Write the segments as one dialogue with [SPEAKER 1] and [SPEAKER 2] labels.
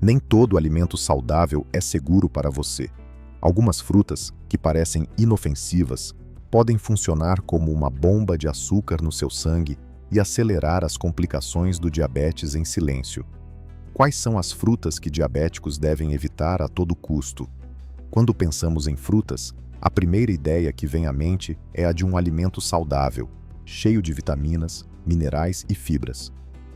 [SPEAKER 1] Nem todo alimento saudável é seguro para você. Algumas frutas, que parecem inofensivas, podem funcionar como uma bomba de açúcar no seu sangue e acelerar as complicações do diabetes em silêncio. Quais são as frutas que diabéticos devem evitar a todo custo? Quando pensamos em frutas, a primeira ideia que vem à mente é a de um alimento saudável, cheio de vitaminas, minerais e fibras.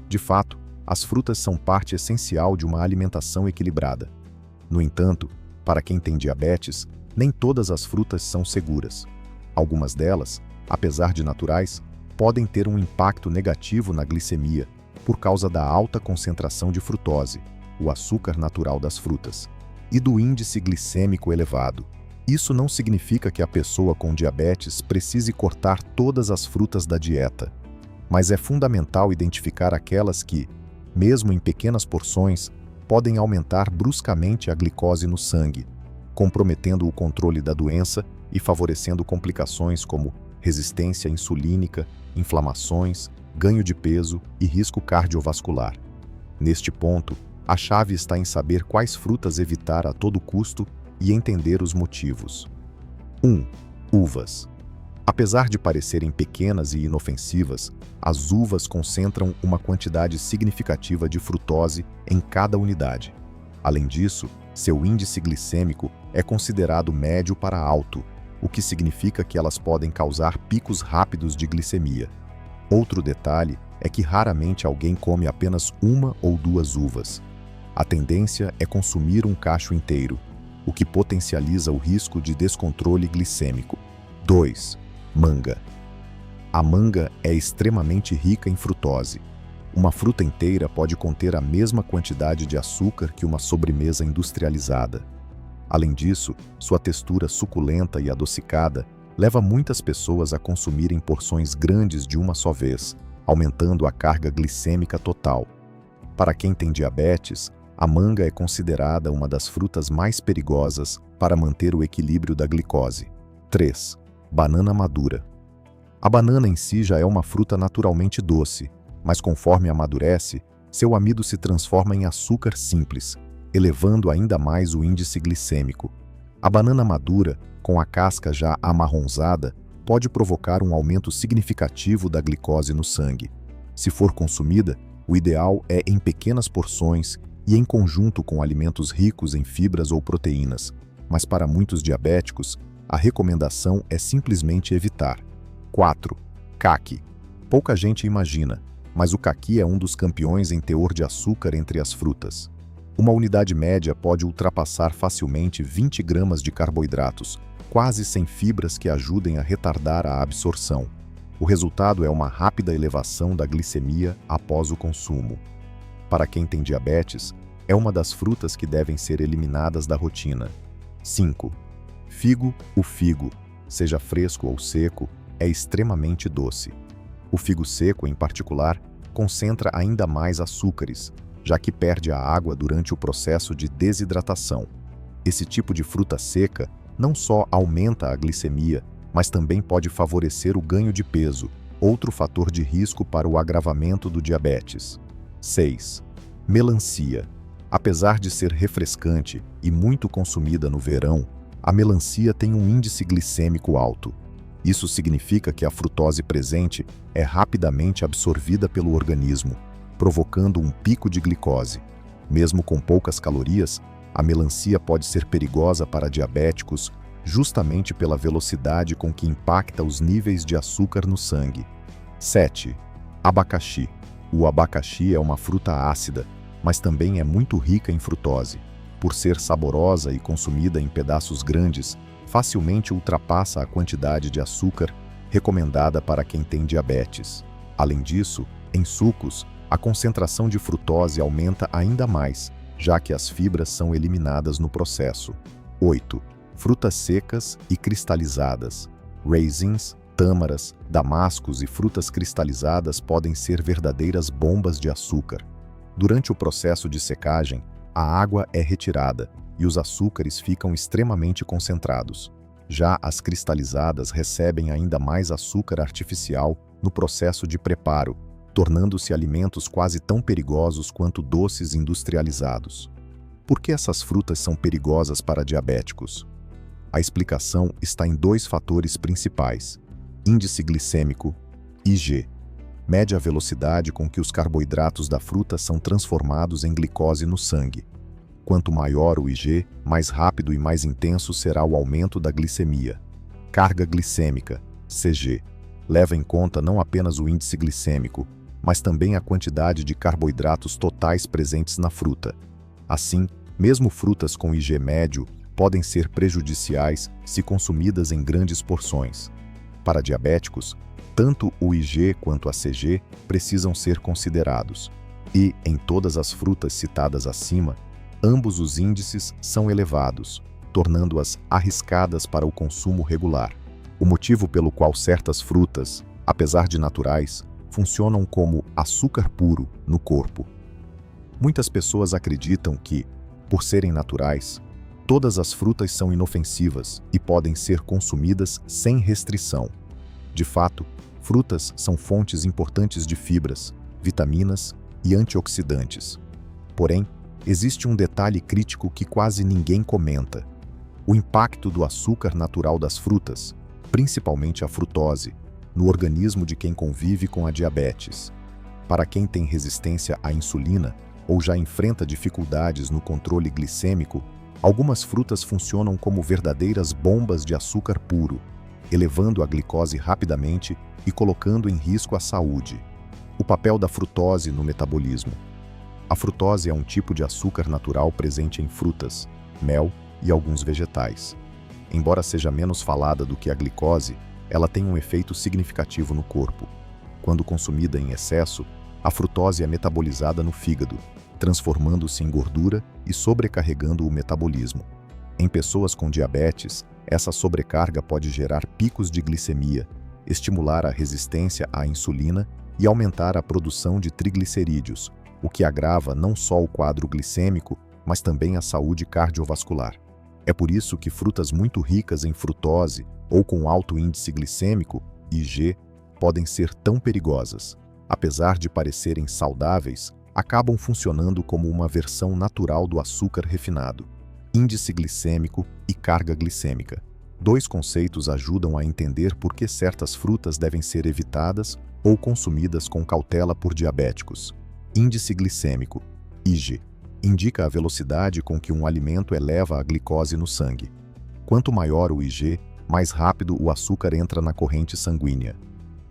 [SPEAKER 1] De fato, as frutas são parte essencial de uma alimentação equilibrada. No entanto, para quem tem diabetes, nem todas as frutas são seguras. Algumas delas, apesar de naturais, podem ter um impacto negativo na glicemia por causa da alta concentração de frutose, o açúcar natural das frutas, e do índice glicêmico elevado. Isso não significa que a pessoa com diabetes precise cortar todas as frutas da dieta, mas é fundamental identificar aquelas que, mesmo em pequenas porções, podem aumentar bruscamente a glicose no sangue, comprometendo o controle da doença e favorecendo complicações como resistência insulínica, inflamações, ganho de peso e risco cardiovascular. Neste ponto, a chave está em saber quais frutas evitar a todo custo e entender os motivos. 1. Uvas. Apesar de parecerem pequenas e inofensivas, as uvas concentram uma quantidade significativa de frutose em cada unidade. Além disso, seu índice glicêmico é considerado médio para alto, o que significa que elas podem causar picos rápidos de glicemia. Outro detalhe é que raramente alguém come apenas uma ou duas uvas. A tendência é consumir um cacho inteiro, o que potencializa o risco de descontrole glicêmico. 2. Manga. A manga é extremamente rica em frutose. Uma fruta inteira pode conter a mesma quantidade de açúcar que uma sobremesa industrializada. Além disso, sua textura suculenta e adocicada leva muitas pessoas a consumirem porções grandes de uma só vez, aumentando a carga glicêmica total. Para quem tem diabetes, a manga é considerada uma das frutas mais perigosas para manter o equilíbrio da glicose. 3. Banana madura. A banana em si já é uma fruta naturalmente doce, mas conforme amadurece, seu amido se transforma em açúcar simples, elevando ainda mais o índice glicêmico. A banana madura, com a casca já amarronzada, pode provocar um aumento significativo da glicose no sangue. Se for consumida, o ideal é em pequenas porções e em conjunto com alimentos ricos em fibras ou proteínas, mas para muitos diabéticos, a recomendação é simplesmente evitar. 4. Caqui. Pouca gente imagina, mas o caqui é um dos campeões em teor de açúcar entre as frutas. Uma unidade média pode ultrapassar facilmente 20 gramas de carboidratos, quase sem fibras que ajudem a retardar a absorção. O resultado é uma rápida elevação da glicemia após o consumo. Para quem tem diabetes, é uma das frutas que devem ser eliminadas da rotina. 5. Figo. O figo, seja fresco ou seco, é extremamente doce. O figo seco, em particular, concentra ainda mais açúcares, já que perde a água durante o processo de desidratação. Esse tipo de fruta seca não só aumenta a glicemia, mas também pode favorecer o ganho de peso, outro fator de risco para o agravamento do diabetes. 6. Melancia. Apesar de ser refrescante e muito consumida no verão, a melancia tem um índice glicêmico alto. Isso significa que a frutose presente é rapidamente absorvida pelo organismo, provocando um pico de glicose. Mesmo com poucas calorias, a melancia pode ser perigosa para diabéticos justamente pela velocidade com que impacta os níveis de açúcar no sangue. 7. Abacaxi. O abacaxi é uma fruta ácida, mas também é muito rica em frutose. Por ser saborosa e consumida em pedaços grandes, facilmente ultrapassa a quantidade de açúcar recomendada para quem tem diabetes. Além disso, em sucos, a concentração de frutose aumenta ainda mais, já que as fibras são eliminadas no processo. 8. Frutas secas e cristalizadas. Raisins, tâmaras, damascos e frutas cristalizadas podem ser verdadeiras bombas de açúcar. Durante o processo de secagem, a água é retirada e os açúcares ficam extremamente concentrados. Já as cristalizadas recebem ainda mais açúcar artificial no processo de preparo, tornando-se alimentos quase tão perigosos quanto doces industrializados. Por que essas frutas são perigosas para diabéticos? A explicação está em dois fatores principais: índice glicêmico, IG, mede a velocidade com que os carboidratos da fruta são transformados em glicose no sangue. Quanto maior o IG, mais rápido e mais intenso será o aumento da glicemia. Carga glicêmica, CG, leva em conta não apenas o índice glicêmico, mas também a quantidade de carboidratos totais presentes na fruta. Assim, mesmo frutas com IG médio podem ser prejudiciais se consumidas em grandes porções. Para diabéticos, tanto o IG quanto a CG precisam ser considerados. E, em todas as frutas citadas acima, ambos os índices são elevados, tornando-as arriscadas para o consumo regular. O motivo pelo qual certas frutas, apesar de naturais, funcionam como açúcar puro no corpo. Muitas pessoas acreditam que, por serem naturais, todas as frutas são inofensivas e podem ser consumidas sem restrição. De fato, frutas são fontes importantes de fibras, vitaminas e antioxidantes. Porém, existe um detalhe crítico que quase ninguém comenta: o impacto do açúcar natural das frutas, principalmente a frutose, no organismo de quem convive com a diabetes. Para quem tem resistência à insulina ou já enfrenta dificuldades no controle glicêmico, algumas frutas funcionam como verdadeiras bombas de açúcar puro, elevando a glicose rapidamente e colocando em risco a saúde. O papel da frutose no metabolismo. A frutose é um tipo de açúcar natural presente em frutas, mel e alguns vegetais. Embora seja menos falada do que a glicose, ela tem um efeito significativo no corpo. Quando consumida em excesso, a frutose é metabolizada no fígado, transformando-se em gordura e sobrecarregando o metabolismo. Em pessoas com diabetes, essa sobrecarga pode gerar picos de glicemia, estimular a resistência à insulina e aumentar a produção de triglicerídeos, o que agrava não só o quadro glicêmico, mas também a saúde cardiovascular. É por isso que frutas muito ricas em frutose ou com alto índice glicêmico, IG, podem ser tão perigosas. Apesar de parecerem saudáveis, acabam funcionando como uma versão natural do açúcar refinado. Índice glicêmico e carga glicêmica. Dois conceitos ajudam a entender por que certas frutas devem ser evitadas ou consumidas com cautela por diabéticos. Índice glicêmico, IG, indica a velocidade com que um alimento eleva a glicose no sangue. Quanto maior o IG, mais rápido o açúcar entra na corrente sanguínea.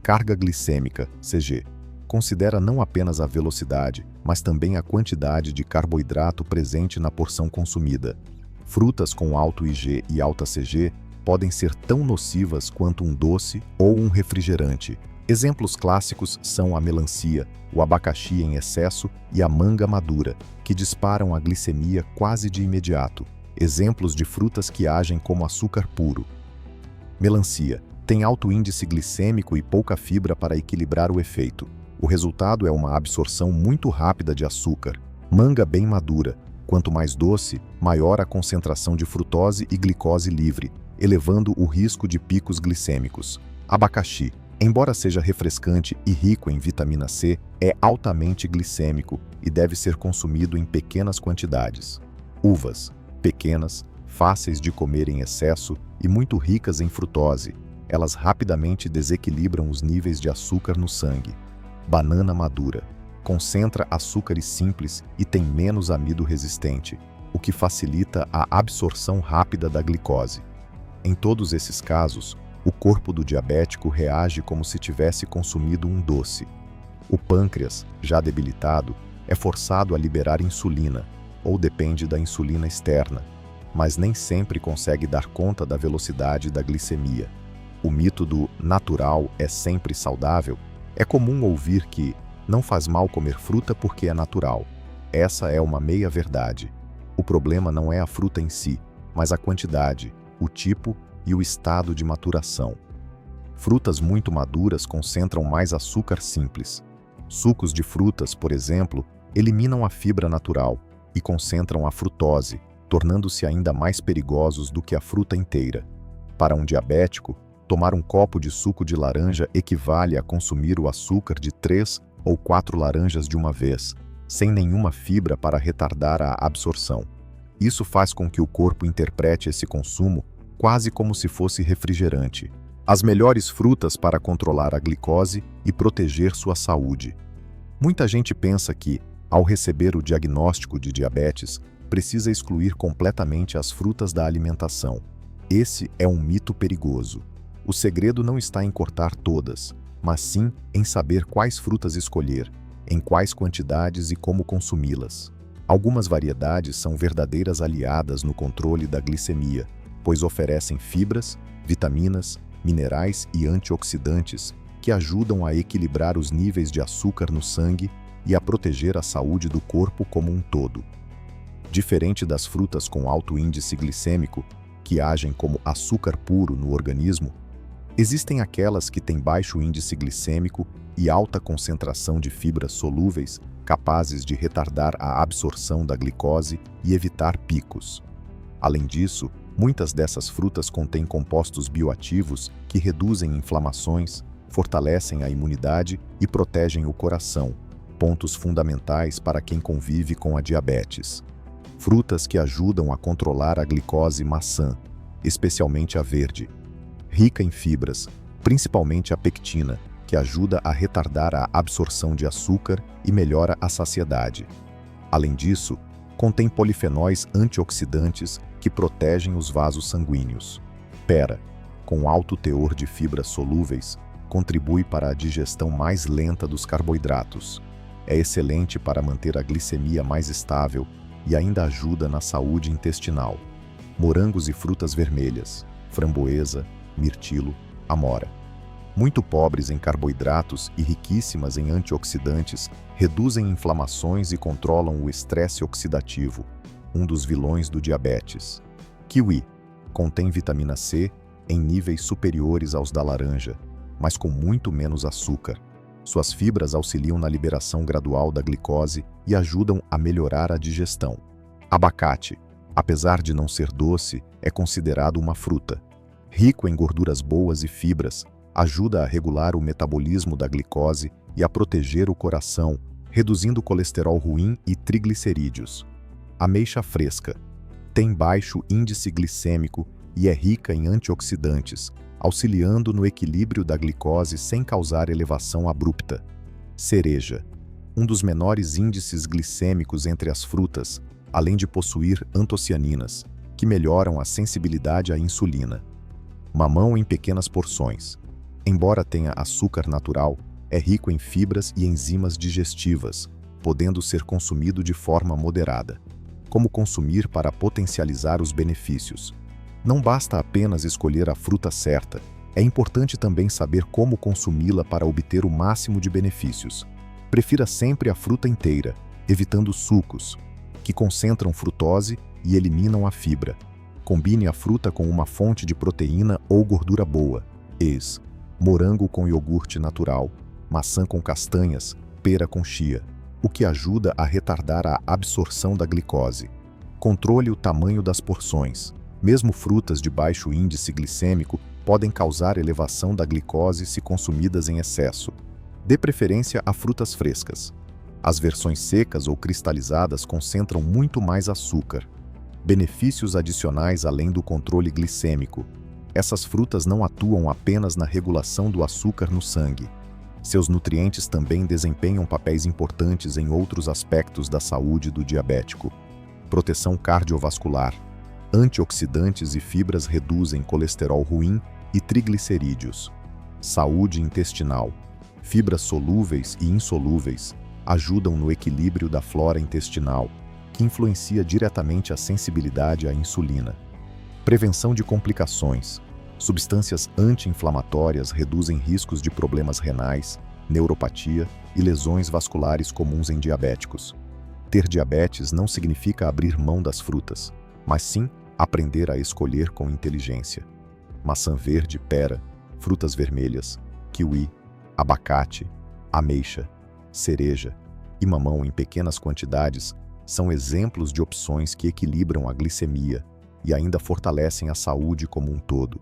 [SPEAKER 1] Carga glicêmica, CG, considera não apenas a velocidade, mas também a quantidade de carboidrato presente na porção consumida. Frutas com alto IG e alta CG podem ser tão nocivas quanto um doce ou um refrigerante. Exemplos clássicos são a melancia, o abacaxi em excesso e a manga madura, que disparam a glicemia quase de imediato. Exemplos de frutas que agem como açúcar puro. Melancia tem alto índice glicêmico e pouca fibra para equilibrar o efeito. O resultado é uma absorção muito rápida de açúcar. Manga bem madura. Quanto mais doce, maior a concentração de frutose e glicose livre, elevando o risco de picos glicêmicos. Abacaxi, embora seja refrescante e rico em vitamina C, é altamente glicêmico e deve ser consumido em pequenas quantidades. Uvas, pequenas, fáceis de comer em excesso e muito ricas em frutose, elas rapidamente desequilibram os níveis de açúcar no sangue. Banana madura, concentra açúcares simples e tem menos amido resistente, o que facilita a absorção rápida da glicose. Em todos esses casos, o corpo do diabético reage como se tivesse consumido um doce. O pâncreas, já debilitado, é forçado a liberar insulina, ou depende da insulina externa, mas nem sempre consegue dar conta da velocidade da glicemia. O mito do natural é sempre saudável. É comum ouvir que não faz mal comer fruta porque é natural. Essa é uma meia-verdade. O problema não é a fruta em si, mas a quantidade, o tipo e o estado de maturação. Frutas muito maduras concentram mais açúcar simples. Sucos de frutas, por exemplo, eliminam a fibra natural e concentram a frutose, tornando-se ainda mais perigosos do que a fruta inteira. Para um diabético, tomar um copo de suco de laranja equivale a consumir o açúcar de 3 ou 4 laranjas de uma vez, sem nenhuma fibra para retardar a absorção. Isso faz com que o corpo interprete esse consumo quase como se fosse refrigerante. As melhores frutas para controlar a glicose e proteger sua saúde. Muita gente pensa que, ao receber o diagnóstico de diabetes, precisa excluir completamente as frutas da alimentação. Esse é um mito perigoso. O segredo não está em cortar todas, mas sim em saber quais frutas escolher, em quais quantidades e como consumi-las. Algumas variedades são verdadeiras aliadas no controle da glicemia, pois oferecem fibras, vitaminas, minerais e antioxidantes que ajudam a equilibrar os níveis de açúcar no sangue e a proteger a saúde do corpo como um todo. Diferente das frutas com alto índice glicêmico, que agem como açúcar puro no organismo, existem aquelas que têm baixo índice glicêmico e alta concentração de fibras solúveis, capazes de retardar a absorção da glicose e evitar picos. Além disso, muitas dessas frutas contêm compostos bioativos que reduzem inflamações, fortalecem a imunidade e protegem o coração, pontos fundamentais para quem convive com a diabetes. Frutas que ajudam a controlar a glicose: maçã, especialmente a verde, rica em fibras, principalmente a pectina, que ajuda a retardar a absorção de açúcar e melhora a saciedade. Além disso, contém polifenóis antioxidantes que protegem os vasos sanguíneos. Pera, com alto teor de fibras solúveis, contribui para a digestão mais lenta dos carboidratos. É excelente para manter a glicemia mais estável e ainda ajuda na saúde intestinal. Morangos e frutas vermelhas, framboesa, mirtilo, amora. Muito pobres em carboidratos e riquíssimas em antioxidantes, reduzem inflamações e controlam o estresse oxidativo, um dos vilões do diabetes. Kiwi contém vitamina C em níveis superiores aos da laranja, mas com muito menos açúcar. Suas fibras auxiliam na liberação gradual da glicose e ajudam a melhorar a digestão. Abacate, apesar de não ser doce, é considerado uma fruta. Rico em gorduras boas e fibras, ajuda a regular o metabolismo da glicose e a proteger o coração, reduzindo o colesterol ruim e triglicerídeos. Ameixa fresca tem baixo índice glicêmico e é rica em antioxidantes, auxiliando no equilíbrio da glicose sem causar elevação abrupta. Cereja, um dos menores índices glicêmicos entre as frutas, além de possuir antocianinas, que melhoram a sensibilidade à insulina. Mamão em pequenas porções. Embora tenha açúcar natural, é rico em fibras e enzimas digestivas, podendo ser consumido de forma moderada. Como consumir para potencializar os benefícios? Não basta apenas escolher a fruta certa, é importante também saber como consumi-la para obter o máximo de benefícios. Prefira sempre a fruta inteira, evitando sucos, que concentram frutose e eliminam a fibra. Combine a fruta com uma fonte de proteína ou gordura boa, morango com iogurte natural, maçã com castanhas, pera com chia, o que ajuda a retardar a absorção da glicose. Controle o tamanho das porções. Mesmo frutas de baixo índice glicêmico podem causar elevação da glicose se consumidas em excesso. Dê preferência a frutas frescas. As versões secas ou cristalizadas concentram muito mais açúcar. Benefícios adicionais além do controle glicêmico. Essas frutas não atuam apenas na regulação do açúcar no sangue. Seus nutrientes também desempenham papéis importantes em outros aspectos da saúde do diabético. Proteção cardiovascular. Antioxidantes e fibras reduzem colesterol ruim e triglicerídeos. Saúde intestinal. Fibras solúveis e insolúveis ajudam no equilíbrio da flora intestinal, que influencia diretamente a sensibilidade à insulina. Prevenção de complicações. Substâncias anti-inflamatórias reduzem riscos de problemas renais, neuropatia e lesões vasculares comuns em diabéticos. Ter diabetes não significa abrir mão das frutas, mas sim aprender a escolher com inteligência. Maçã verde, pera, frutas vermelhas, kiwi, abacate, ameixa, cereja e mamão em pequenas quantidades são exemplos de opções que equilibram a glicemia e ainda fortalecem a saúde como um todo.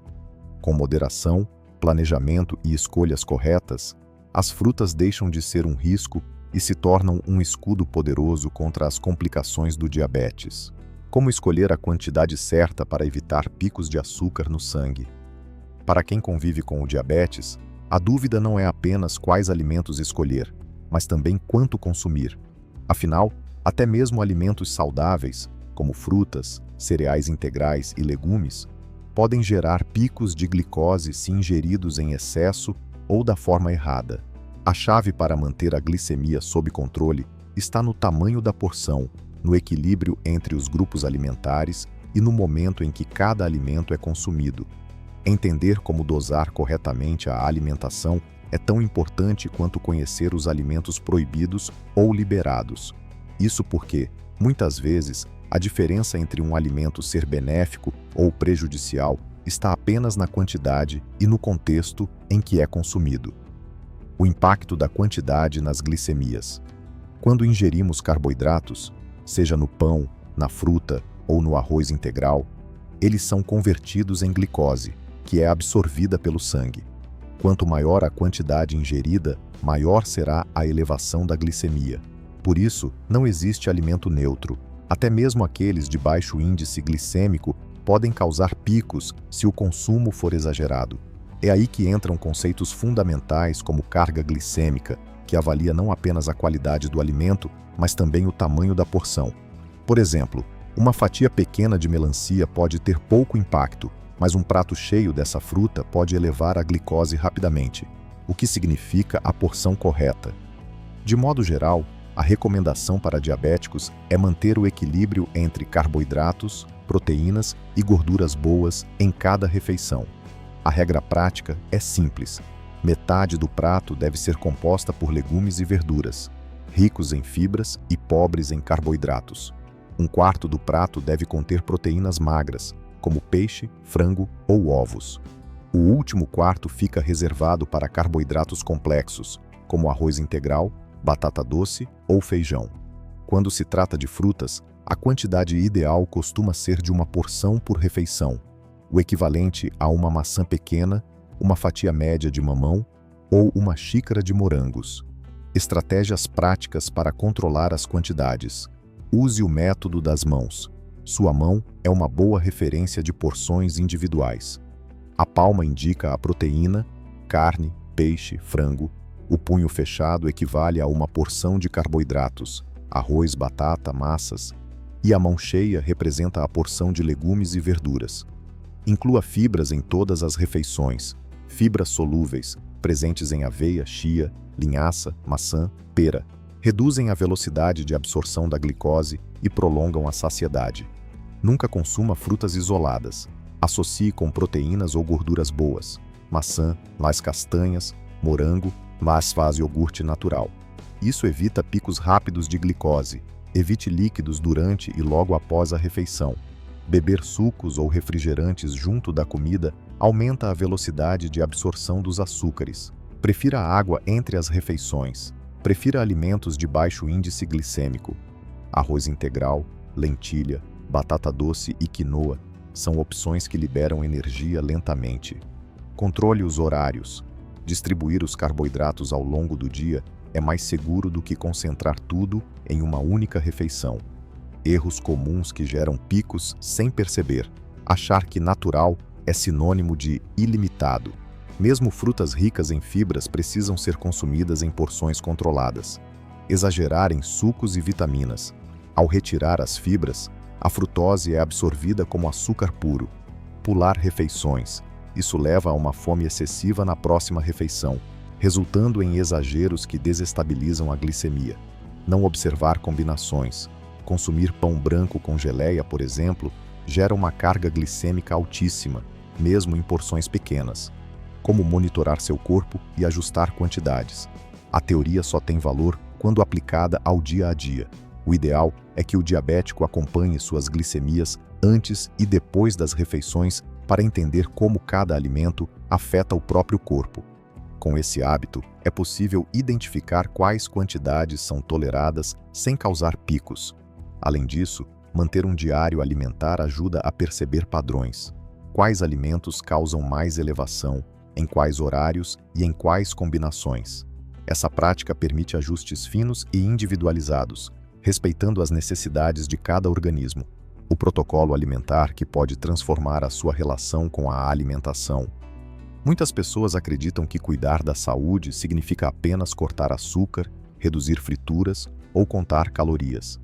[SPEAKER 1] Com moderação, planejamento e escolhas corretas, as frutas deixam de ser um risco e se tornam um escudo poderoso contra as complicações do diabetes. Como escolher a quantidade certa para evitar picos de açúcar no sangue? Para quem convive com o diabetes, a dúvida não é apenas quais alimentos escolher, mas também quanto consumir. Afinal, até mesmo alimentos saudáveis, como frutas, cereais integrais e legumes, podem gerar picos de glicose se ingeridos em excesso ou da forma errada. A chave para manter a glicemia sob controle está no tamanho da porção, no equilíbrio entre os grupos alimentares e no momento em que cada alimento é consumido. Entender como dosar corretamente a alimentação é tão importante quanto conhecer os alimentos proibidos ou liberados. Isso porque, muitas vezes, a diferença entre um alimento ser benéfico ou prejudicial está apenas na quantidade e no contexto em que é consumido. O impacto da quantidade nas glicemias. Quando ingerimos carboidratos, seja no pão, na fruta ou no arroz integral, eles são convertidos em glicose, que é absorvida pelo sangue. Quanto maior a quantidade ingerida, maior será a elevação da glicemia. Por isso, não existe alimento neutro. Até mesmo aqueles de baixo índice glicêmico podem causar picos se o consumo for exagerado. É aí que entram conceitos fundamentais como carga glicêmica, que avalia não apenas a qualidade do alimento, mas também o tamanho da porção. Por exemplo, uma fatia pequena de melancia pode ter pouco impacto, mas um prato cheio dessa fruta pode elevar a glicose rapidamente, o que significa a porção correta. De modo geral, a recomendação para diabéticos é manter o equilíbrio entre carboidratos, proteínas e gorduras boas em cada refeição. A regra prática é simples. Metade do prato deve ser composta por legumes e verduras, ricos em fibras e pobres em carboidratos. Um quarto do prato deve conter proteínas magras, como peixe, frango ou ovos. O último quarto fica reservado para carboidratos complexos, como arroz integral, batata doce ou feijão. Quando se trata de frutas, a quantidade ideal costuma ser de uma porção por refeição, o equivalente a uma maçã pequena, uma fatia média de mamão ou uma xícara de morangos. Estratégias práticas para controlar as quantidades. Use o método das mãos. Sua mão é uma boa referência de porções individuais. A palma indica a proteína, carne, peixe, frango. O punho fechado equivale a uma porção de carboidratos, arroz, batata, massas. E a mão cheia representa a porção de legumes e verduras. Inclua fibras em todas as refeições. Fibras solúveis, presentes em aveia, chia, linhaça, maçã, pera. Reduzem a velocidade de absorção da glicose e prolongam a saciedade. Nunca consuma frutas isoladas. Associe com proteínas ou gorduras boas. Maçã, mais castanhas, morango, mas faz iogurte natural. Isso evita picos rápidos de glicose. Evite líquidos durante e logo após a refeição. Beber sucos ou refrigerantes junto da comida aumenta a velocidade de absorção dos açúcares. Prefira água entre as refeições. Prefira alimentos de baixo índice glicêmico. Arroz integral, lentilha, batata doce e quinoa são opções que liberam energia lentamente. Controle os horários. Distribuir os carboidratos ao longo do dia é mais seguro do que concentrar tudo em uma única refeição. Erros comuns que geram picos sem perceber. Achar que natural é sinônimo de ilimitado. Mesmo frutas ricas em fibras precisam ser consumidas em porções controladas. Exagerar em sucos e vitaminas. Ao retirar as fibras, a frutose é absorvida como açúcar puro. Pular refeições. Isso leva a uma fome excessiva na próxima refeição, resultando em exageros que desestabilizam a glicemia. Não observar combinações. Consumir pão branco com geleia, por exemplo, gera uma carga glicêmica altíssima, mesmo em porções pequenas. Como monitorar seu corpo e ajustar quantidades. A teoria só tem valor quando aplicada ao dia a dia. O ideal é que o diabético acompanhe suas glicemias antes e depois das refeições para entender como cada alimento afeta o próprio corpo. Com esse hábito, é possível identificar quais quantidades são toleradas sem causar picos. Além disso, manter um diário alimentar ajuda a perceber padrões. Quais alimentos causam mais elevação, em quais horários e em quais combinações. Essa prática permite ajustes finos e individualizados, respeitando as necessidades de cada organismo. O protocolo alimentar que pode transformar a sua relação com a alimentação. Muitas pessoas acreditam que cuidar da saúde significa apenas cortar açúcar, reduzir frituras ou contar calorias.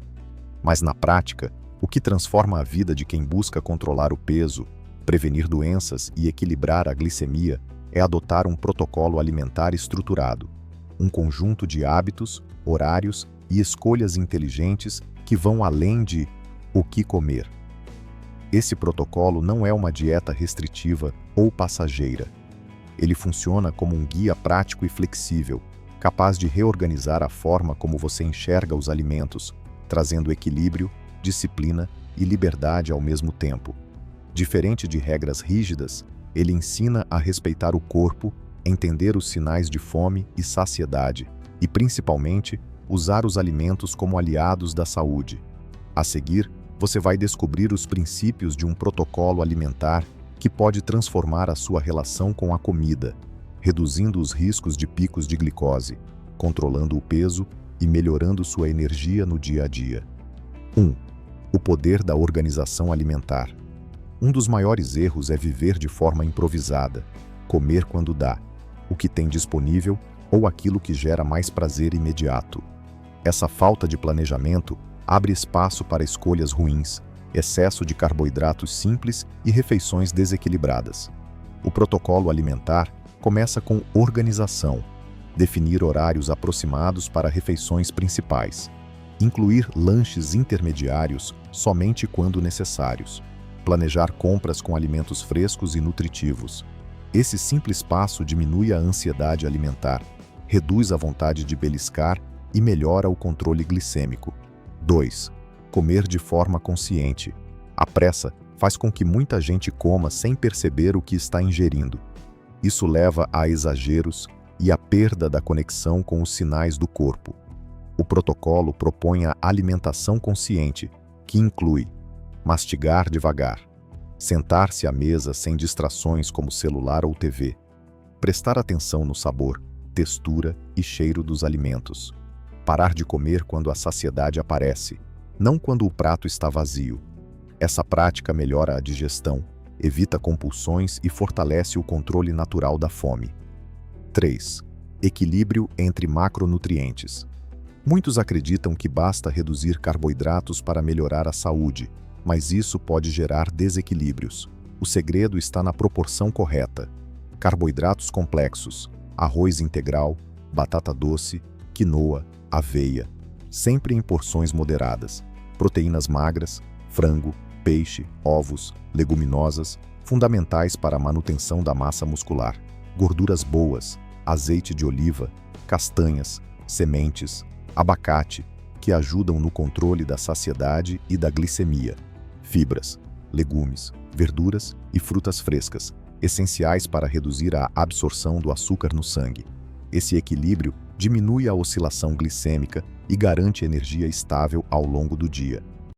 [SPEAKER 1] Mas na prática, o que transforma a vida de quem busca controlar o peso, prevenir doenças e equilibrar a glicemia é adotar um protocolo alimentar estruturado, um conjunto de hábitos, horários e escolhas inteligentes que vão além de o que comer. Esse protocolo não é uma dieta restritiva ou passageira. Ele funciona como um guia prático e flexível, capaz de reorganizar a forma como você enxerga os alimentos, trazendo equilíbrio, disciplina e liberdade ao mesmo tempo. Diferente de regras rígidas, ele ensina a respeitar o corpo, entender os sinais de fome e saciedade e, principalmente, usar os alimentos como aliados da saúde. A seguir, você vai descobrir os princípios de um protocolo alimentar que pode transformar a sua relação com a comida, reduzindo os riscos de picos de glicose, controlando o peso e melhorando sua energia no dia a dia. 1. O poder da organização alimentar. Um dos maiores erros é viver de forma improvisada, comer quando dá, o que tem disponível ou aquilo que gera mais prazer imediato. Essa falta de planejamento abre espaço para escolhas ruins, excesso de carboidratos simples e refeições desequilibradas. O protocolo alimentar começa com organização, definir horários aproximados para refeições principais, incluir lanches intermediários somente quando necessários, planejar compras com alimentos frescos e nutritivos. Esse simples passo diminui a ansiedade alimentar, reduz a vontade de beliscar e melhora o controle glicêmico. 2. Comer de forma consciente. A pressa faz com que muita gente coma sem perceber o que está ingerindo. Isso leva a exageros e à perda da conexão com os sinais do corpo. O protocolo propõe a alimentação consciente, que inclui mastigar devagar, sentar-se à mesa sem distrações como celular ou TV, prestar atenção no sabor, textura e cheiro dos alimentos, parar de comer quando a saciedade aparece, não quando o prato está vazio. Essa prática melhora a digestão, evita compulsões e fortalece o controle natural da fome. 3. Equilíbrio entre macronutrientes. Muitos acreditam que basta reduzir carboidratos para melhorar a saúde, mas isso pode gerar desequilíbrios. O segredo está na proporção correta. Carboidratos complexos, arroz integral, batata doce, quinoa, aveia, sempre em porções moderadas. Proteínas magras, frango, peixe, ovos, leguminosas, fundamentais para a manutenção da massa muscular. Gorduras boas, azeite de oliva, castanhas, sementes, abacate, que ajudam no controle da saciedade e da glicemia. Fibras, legumes, verduras e frutas frescas, essenciais para reduzir a absorção do açúcar no sangue. Esse equilíbrio diminui a oscilação glicêmica e garante energia estável ao longo do dia.